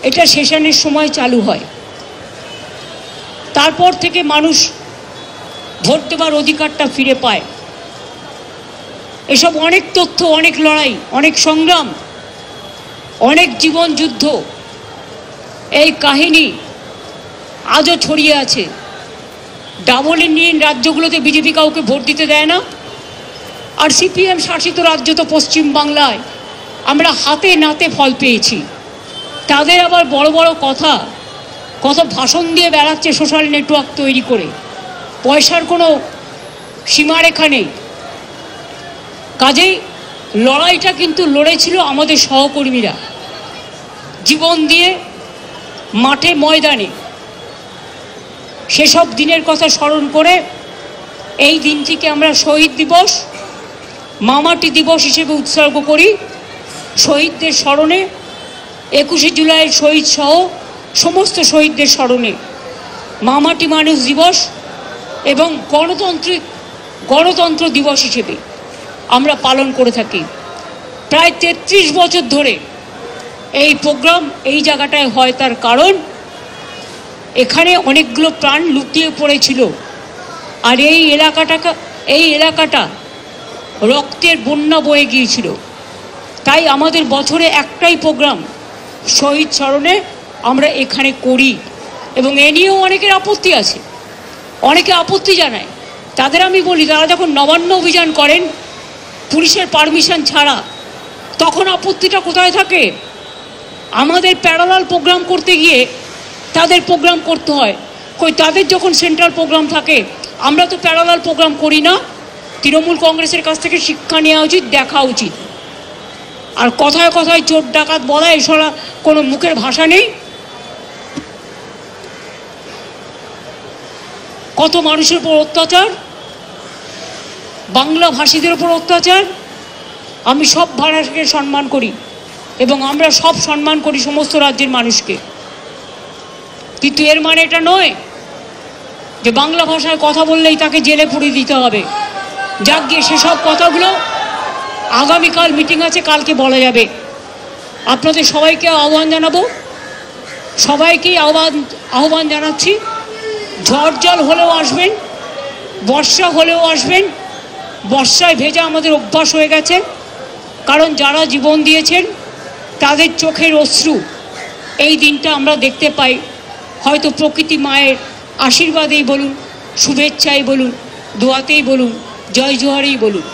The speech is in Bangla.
এটা সেশনের সময় চালু হয়। তারপর থেকে মানুষ ভোট দেবার অধিকারটা ফিরে পায়। এসব অনেক তথ্য, অনেক লড়াই, অনেক সংগ্রাম, অনেক জীবন যুদ্ধ, এই কাহিনী আজও ছড়িয়ে আছে। ডাবল ইঞ্জিন রাজ্যগুলোতে বিজেপি কাউকে ভোট দিতে দেয় না, আর সিপিএম শাসিত রাজ্য তো পশ্চিমবাংলায় আমরা হাতে নাতে ফল পেয়েছি। তাদের আবার বড় বড় কথা, কত ভাষণ দিয়ে বেড়াচ্ছে সোশ্যাল নেটওয়ার্ক তৈরি করে। পয়সার কোনো সীমারেখা নেই। কাজেই লড়াইটা কিন্তু লড়েছিল আমাদের সহকর্মীরা, জীবন দিয়ে মাঠে ময়দানে। সেসব দিনের কথা স্মরণ করে এই দিনটিকে আমরা শহীদ দিবস, মামাটি দিবস হিসেবে উৎসর্গ করি। শহীদদের স্মরণে, 21শে জুলাইয়ের শহীদ সহ সমস্ত শহীদদের স্মরণে মামাটি মানুষ দিবস এবং গণতন্ত্র দিবস হিসেবে আমরা পালন করে থাকি। প্রায় 33 বছর ধরে এই প্রোগ্রাম এই জায়গাটায় হয়, তার কারণ এখানে অনেকগুলো প্রাণ লুকিয়ে পড়েছিল। আর এই এলাকাটা রক্তের বন্যা বয়ে গিয়েছিল। তাই আমাদের বছরে একটাই প্রোগ্রাম শহীদ স্মরণে আমরা এখানে করি। এবং এ নিয়েও অনেকের আপত্তি আছে, অনেকে আপত্তি জানায়। তাদের আমি বলি, তারা যখন নবান্ন অভিযান করেন পুলিশের পারমিশন ছাড়া, তখন আপত্তিটা কোথায় থাকে? আমাদের প্যারালাল প্রোগ্রাম করতে গিয়ে তাদের প্রোগ্রাম করতে হয়। কই, তাদের যখন সেন্ট্রাল প্রোগ্রাম থাকে, আমরা তো প্যারালাল প্রোগ্রাম করি না। তৃণমূল কংগ্রেসের কাছ থেকে শিক্ষা নেওয়া উচিত, দেখা উচিত। আর কথায় কথায় চোর ডাকাত বলা, এসব কোনো মুখের ভাষা নেই। কত মানুষের উপর অত্যাচার, বাংলা ভাষীদের উপর অত্যাচার। আমি সব ভাষাকে সম্মান করি এবং আমরা সব সম্মান করি সমস্ত রাজ্যের মানুষকে, কিন্তু এর মানে এটা নয় যে বাংলা ভাষায় কথা বললেই তাকে জেলে পুরে দিতে হবে। যাক গিয়ে, সেসব কথাগুলো আগামীকাল মিটিং আছে, কালকে বলা যাবে। আপনাদের সবাইকে আহ্বান জানাবো, সবাইকেই আহ্বান জানাচ্ছি, ঝড় জল হলেও আসবেন, বর্ষা হলেও আসবেন। বর্ষায় ভেজা আমাদের অভ্যাস হয়ে গেছে, কারণ যারা জীবন দিয়েছেন তাদের চোখের অশ্রু এই দিনটা আমরা দেখতে পাই। হয়তো প্রকৃতি মায়ের আশীর্বাদেই বলুন, শুভেচ্ছাই বলুন, দোয়াতেই বলুন, জয় জোহারেই বলুন।